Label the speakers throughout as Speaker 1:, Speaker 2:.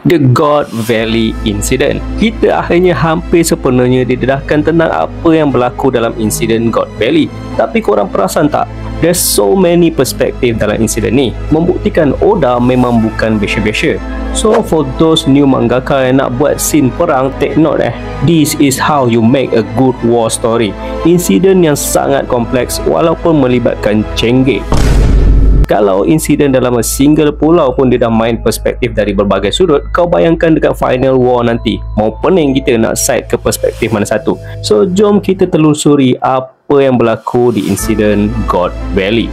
Speaker 1: The God Valley Incident. Kita akhirnya hampir sepenuhnya didedahkan tentang apa yang berlaku dalam insiden God Valley. Tapi korang perasan tak? There's so many perspektif dalam insiden ni, membuktikan Oda memang bukan biasa-biasa. So for those new mangaka yang nak buat scene perang, take note this is how you make a good war story. Insiden yang sangat kompleks walaupun melibatkan Chenge. Kalau insiden dalam a single pulau pun dia dah main perspektif dari berbagai sudut, kau bayangkan dekat final war nanti, mau pening kita nak side ke perspektif mana satu. So jom kita telusuri apa yang berlaku di insiden God Valley.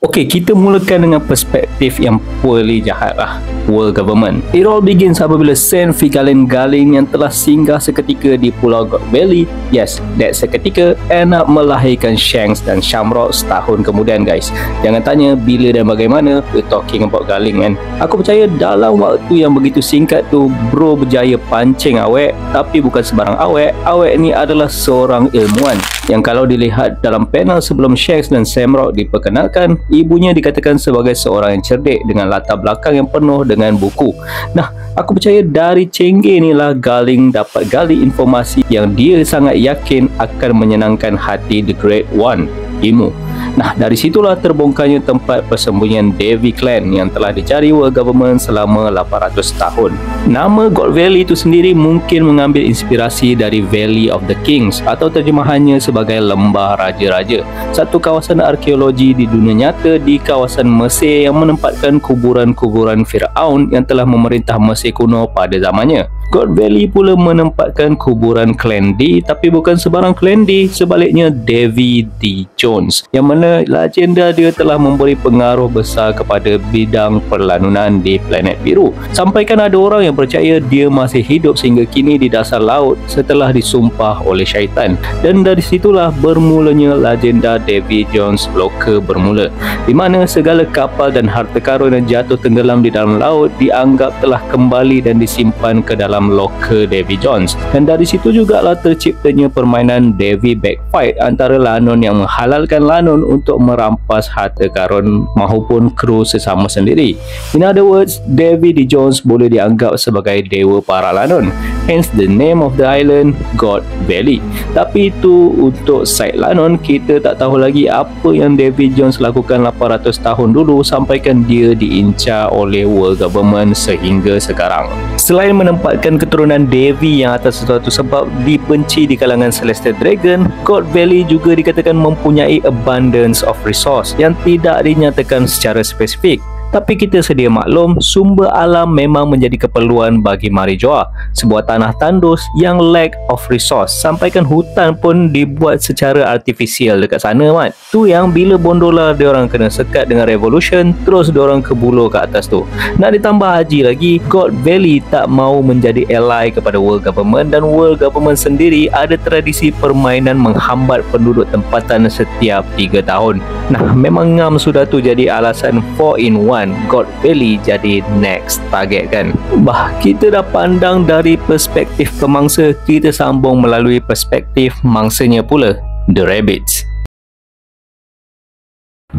Speaker 1: Okey, kita mulakan dengan perspektif yang poorly jahat lah. World Government. It all begins apabila Sen Vigalin Galing yang telah singgah seketika di Pulau God Valley, yes, that seketika, end up melahirkan Shanks dan Shamrock setahun kemudian guys. Jangan tanya bila dan bagaimana, we're talking about Galing man. Aku percaya dalam waktu yang begitu singkat tu, bro berjaya pancing awek, tapi bukan sebarang awek. Awek ni adalah seorang ilmuwan yang kalau dilihat dalam panel sebelum Shanks dan Shamrock diperkenalkan, ibunya dikatakan sebagai seorang yang cerdik dengan latar belakang yang penuh dengan buku. Nah, aku percaya dari Chenge ni lah Galing dapat gali informasi yang dia sangat yakin akan menyenangkan hati The Great One, Imu. Nah, dari situlah terbongkarnya tempat persembunyian Devi Clan yang telah dicari World Government selama 800 tahun. Nama God Valley itu sendiri mungkin mengambil inspirasi dari Valley of the Kings atau terjemahannya sebagai Lembah Raja-Raja, satu kawasan arkeologi di dunia nyata di kawasan Mesir yang menempatkan kuburan-kuburan Fir'aun yang telah memerintah Mesir kuno pada zamannya. God Valley pula menempatkan kuburan Clan D, tapi bukan sebarang Clan D, sebaliknya Davy D. Jones, yang mana legenda dia telah memberi pengaruh besar kepada bidang perlanunan di planet biru. Sampaikan ada orang yang percaya dia masih hidup sehingga kini di dasar laut setelah disumpah oleh syaitan. Dan dari situlah bermulanya legenda Davy Jones Loka bermula, di mana segala kapal dan harta karun yang jatuh tenggelam di dalam laut dianggap telah kembali dan disimpan ke dalam loka Davy Jones. Dan dari situ jugalah terciptanya permainan Davy Backfight antara Lanon yang menghalalkan Lanon untuk merampas harta karun maupun kru sesama sendiri. In other words, Davy D. Jones boleh dianggap sebagai dewa para Lanon, hence the name of the island God Valley. Tapi itu untuk side Lanon, kita tak tahu lagi apa yang Davy Jones lakukan 800 tahun dulu sampaikan dia diincar oleh World Government sehingga sekarang. Selain menempatkan keturunan Davy yang atas sesuatu sebab dibenci di kalangan Celestial Dragon, God Valley juga dikatakan mempunyai abundance of resource yang tidak dinyatakan secara spesifik. Tapi kita sedia maklum, sumber alam memang menjadi keperluan bagi Marijoa, sebuah tanah tandus yang lack of resource. Sampaikan hutan pun dibuat secara artifisial dekat sana mat. Tu yang bila Bondola diorang kena sekat dengan revolution, terus diorang kebuluh ke atas tu. Nak ditambah haji lagi, God Valley tak mau menjadi ally kepada World Government, dan World Government sendiri ada tradisi permainan menghambat penduduk tempatan setiap 3 tahun. Nah, memang ngam sudah tu jadi alasan 4-in-1 God Valley jadi next target kan. Bah, kita dah pandang dari perspektif pemangsa, kita sambung melalui perspektif mangsanya pula, The Rabbits.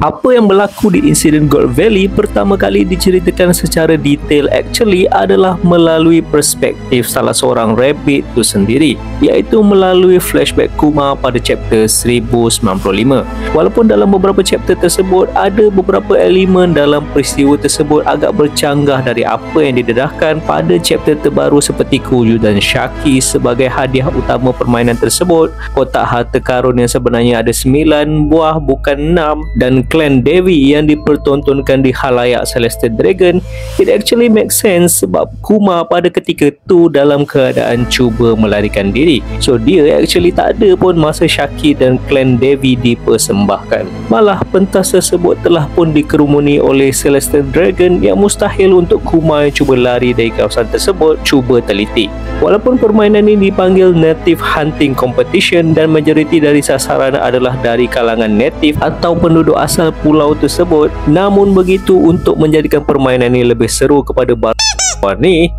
Speaker 1: Apa yang berlaku di insiden God Valley pertama kali diceritakan secara detail actually adalah melalui perspektif salah seorang rabbit itu sendiri, iaitu melalui flashback Kuma pada chapter 1095. Walaupun dalam beberapa chapter tersebut ada beberapa elemen dalam peristiwa tersebut agak bercanggah dari apa yang didedahkan pada chapter terbaru seperti Kuju dan Shaki sebagai hadiah utama permainan tersebut, kotak harta karun yang sebenarnya ada 9 buah bukan 6, dan Clan Devi yang dipertontonkan di khalayak Celestial Dragon. It actually makes sense sebab Kuma pada ketika tu dalam keadaan cuba melarikan diri, so dia actually tak ada pun masa Shaki dan Clan Devi dipersembahkan. Malah pentas tersebut telah pun dikerumuni oleh Celestial Dragon yang mustahil untuk Kuma yang cuba lari dari kawasan tersebut cuba teliti. Walaupun permainan ini dipanggil Native Hunting Competition dan majoriti dari sasaran adalah dari kalangan native atau penduduk asal pulau tersebut, namun begitu untuk menjadikan permainan ini lebih seru kepada baru ni,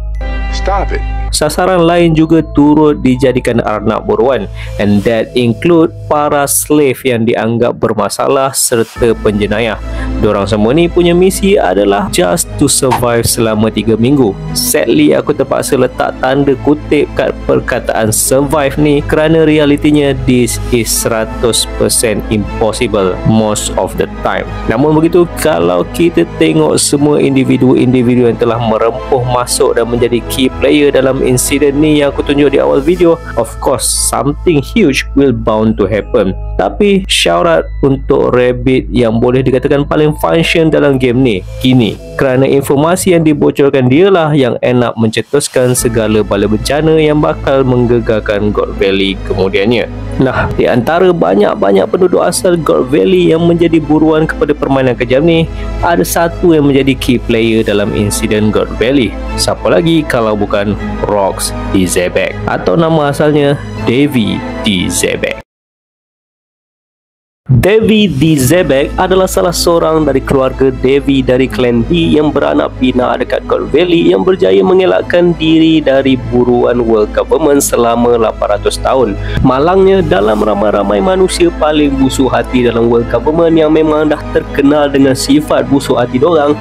Speaker 2: sasaran lain juga turut dijadikan arnab buruan, and that include para slave yang dianggap bermasalah serta penjenayah. Diorang semua ni punya misi adalah just to survive selama 3 minggu. Sadly, aku terpaksa letak tanda kutip kat perkataan survive ni kerana realitinya this is 100% impossible most of the time. Namun begitu, kalau kita tengok semua individu-individu yang telah merempuh masuk dan menjadi key player dalam insiden ni yang aku tunjuk di awal video, of course something huge will bound to happen. Tapi syarat untuk Rabbit yang boleh dikatakan paling function dalam game ni kini, kerana informasi yang dibocorkan dialah yang end up mencetuskan segala bala bencana yang bakal menggegarkan God Valley kemudiannya. Nah, di antara banyak-banyak penduduk asal God Valley yang menjadi buruan kepada permainan kejam ni, ada satu yang menjadi key player dalam insiden God Valley. Siapa lagi kalau bukan Rox D. Zebek, atau nama asalnya Davy D. Zebek. Davy D. Zebek adalah salah seorang dari keluarga Davy dari klan D yang beranak pinak dekat God Valley yang berjaya mengelakkan diri dari buruan world government selama 800 tahun. Malangnya, dalam ramai-ramai manusia paling busuk hati dalam world government yang memang dah terkenal dengan sifat busuk hati dorang,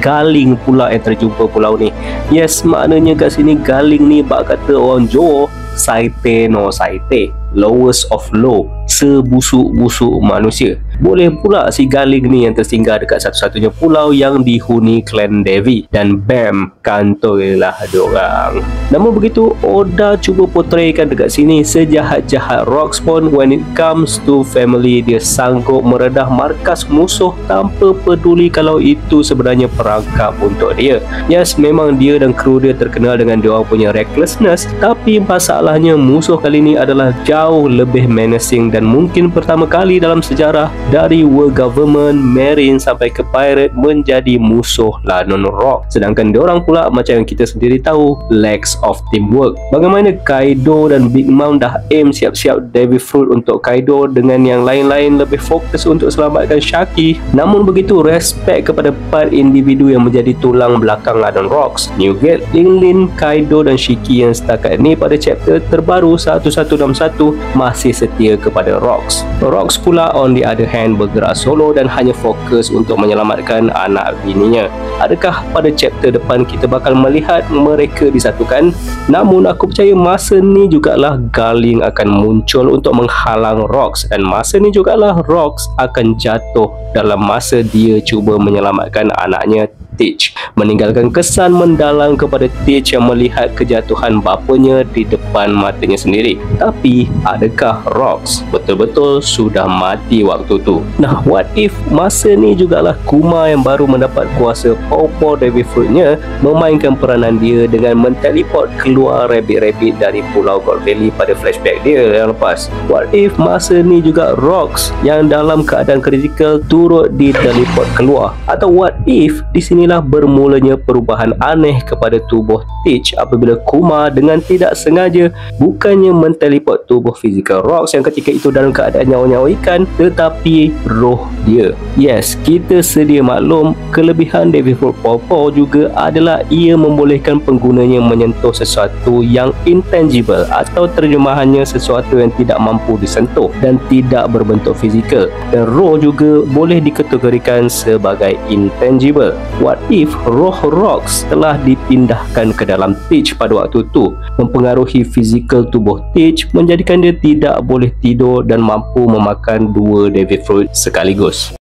Speaker 2: Galing pula yang terjumpa pulau ni. Yes, maknanya kat sini Galing ni bak kata orang Johor, saite no saite, lowest of low, sebusuk-busuk manusia. Boleh pula si Galing ni yang tersinggah dekat satu-satunya pulau yang dihuni klan Davy, dan bam, kantorlah diorang. Namun begitu, Oda cuba portraykan dekat sini sejahat-jahat Rox pun when it comes to family, dia sanggup meredah markas musuh tanpa peduli kalau itu sebenarnya perangkap untuk dia. Yes, memang dia dan kru dia terkenal dengan diorang punya recklessness, tapi masalahnya musuh kali ni adalah jauh lebih menacing dan mungkin pertama kali dalam sejarah dari world government, marine sampai ke pirate menjadi musuh lawan Rox. Sedangkan diorang pula macam yang kita sendiri tahu, lacks of teamwork. Bagaimana Kaido dan Big Mom dah aim siap-siap Davy Fruit untuk Kaido, dengan yang lain-lain lebih fokus untuk selamatkan Shaki. Namun begitu, respect kepada part individu yang menjadi tulang belakang lawan Rox, Newgate, Lin, Kaido dan Shiki yang setakat ni pada chapter terbaru 1161 masih setia kepada Rox. Rox pula on the other hand bergerak solo dan hanya fokus untuk menyelamatkan anak bininya. Adakah pada chapter depan kita bakal melihat mereka disatukan? Namun aku percaya masa ni jugalah Galing akan muncul untuk menghalang Rox, dan masa ni jugalah Rox akan jatuh dalam masa dia cuba menyelamatkan anaknya Teach, meninggalkan kesan mendalam kepada Teach yang melihat kejatuhan bapanya di depan matanya sendiri. Tapi adakah Rox betul-betul sudah mati waktu tu? Nah, what if masa ni jugalah Kuma yang baru mendapat kuasa Pow Davy Fruitnya memainkan peranan dia dengan menteleport keluar rabbit-rabbit dari Pulau God Valley pada flashback dia yang lepas? What if masa ni juga Rox yang dalam keadaan kritikal turut diteleport keluar? Atau what if di sini bermulanya perubahan aneh kepada tubuh Teach apabila Kuma dengan tidak sengaja bukannya menteleport tubuh fizikal Rox yang ketika itu dalam keadaan nyawa-nyawa ikan, tetapi roh dia. Yes, kita sedia maklum kelebihan Davy Fruit Pow juga adalah ia membolehkan penggunanya menyentuh sesuatu yang intangible, atau terjemahannya sesuatu yang tidak mampu disentuh dan tidak berbentuk fizikal, dan roh juga boleh dikategorikan sebagai intangible. What if roh Rox telah dipindahkan ke dalam Teach pada waktu itu, mempengaruhi fizikal tubuh Teach, menjadikan dia tidak boleh tidur dan mampu memakan 2 Davy Fruit sekaligus.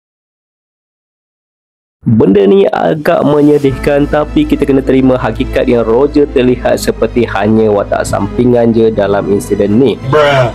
Speaker 2: Benda ni agak menyedihkan, tapi kita kena terima hakikat yang Roger terlihat seperti hanya watak sampingan je dalam insiden ni.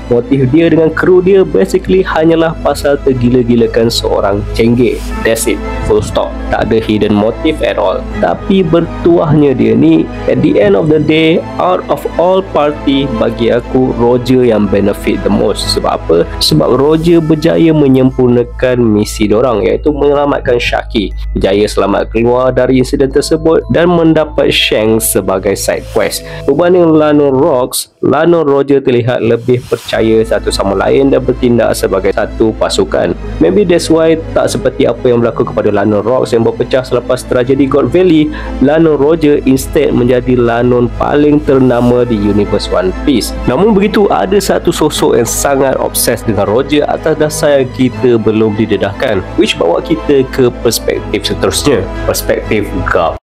Speaker 2: Motif dia dengan kru dia basically hanyalah pasal tergila-gilakan seorang cenggih. That's it, full stop. Tak ada hidden motive at all. Tapi bertuahnya dia ni, at the end of the day, out of all party, bagi aku Roger yang benefit the most. Sebab apa? Sebab Roger berjaya menyempurnakan misi dorang, iaitu menyelamatkan Shaki. berjaya selamat keluar dari insiden tersebut dan mendapat Shanks sebagai side quest. Berbanding Lano Rocks, Lano Roger terlihat lebih percaya satu sama lain dan bertindak sebagai satu pasukan. Maybe that's why tak seperti apa yang berlaku kepada Lano Rocks yang berpecah selepas tragedi God Valley. Lano Roger instead menjadi Lanon paling ternama di universe One Piece. Namun begitu, ada satu sosok yang sangat obses dengan Roger atas dasar yang kita belum didedahkan, which bawa kita ke perspektif seterusnya, perspektif Garp.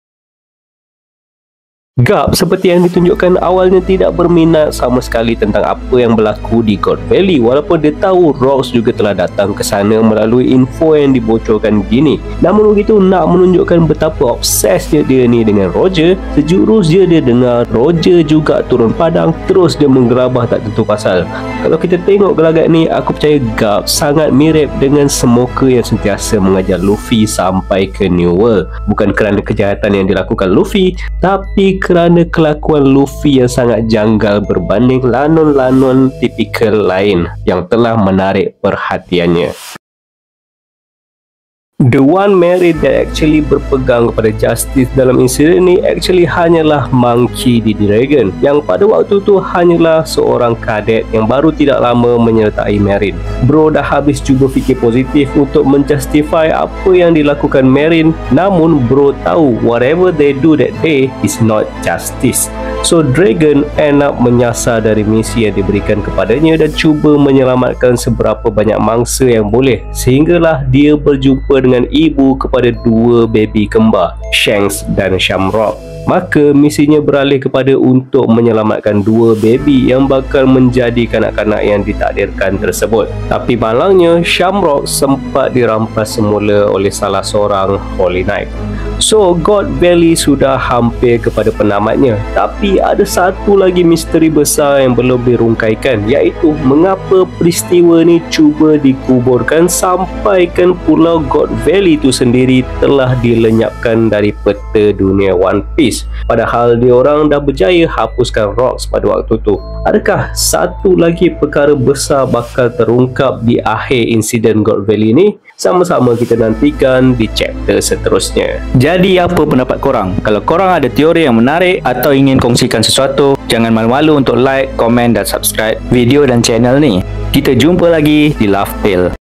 Speaker 2: Garp seperti yang ditunjukkan awalnya tidak berminat sama sekali tentang apa yang berlaku di God Valley, walaupun dia tahu Rocks juga telah datang ke sana melalui info yang dibocorkan gini. Namun begitu, nak menunjukkan betapa obsesnya dia ni dengan Roger, sejurus je dia dengar Roger juga turun padang, terus dia menggerabah tak tentu pasal. Kalau kita tengok gelagat ni, aku percaya Garp sangat mirip dengan Smoker yang sentiasa mengajar Luffy sampai ke New World. Bukan kerana kejahatan yang dilakukan Luffy, tapi kerana kelakuan Luffy yang sangat janggal berbanding lanon-lanon tipikal lain yang telah menarik perhatiannya. The one married that actually berpegang kepada justice dalam insiden ni actually hanyalah Monkey D. Dragon, yang pada waktu tu hanyalah seorang kadet yang baru tidak lama menyertai Marine. Bro dah habis cuba fikir positif untuk menjustify apa yang dilakukan Marine, namun bro tahu whatever they do that day is not justice. So Dragon end up menyasar dari misi yang diberikan kepadanya dan cuba menyelamatkan seberapa banyak mangsa yang boleh, sehinggalah dia berjumpa dengan ibu kepada dua baby kembar, Shanks dan Shamrock. Maka misinya beralih kepada untuk menyelamatkan dua baby yang bakal menjadi kanak-kanak yang ditakdirkan tersebut. Tapi malangnya, Shamrock sempat dirampas semula oleh salah seorang Holy Knight. So, God Valley sudah hampir kepada penamatnya. Tapi ada satu lagi misteri besar yang belum dirungkaikan, iaitu mengapa peristiwa ni cuba dikuburkan sampaikan pulau God Valley itu sendiri telah dilenyapkan dari peta dunia One Piece. Padahal diorang dah berjaya hapuskan Rocks pada waktu tu. Adakah satu lagi perkara besar bakal terungkap di akhir insiden God Valley ni? Sama-sama kita nantikan di chapter seterusnya.
Speaker 1: Jadi apa pendapat korang? Kalau korang ada teori yang menarik atau ingin kongsikan sesuatu, jangan malu-malu untuk like, komen dan subscribe video dan channel ni. Kita jumpa lagi di Laugh Tale.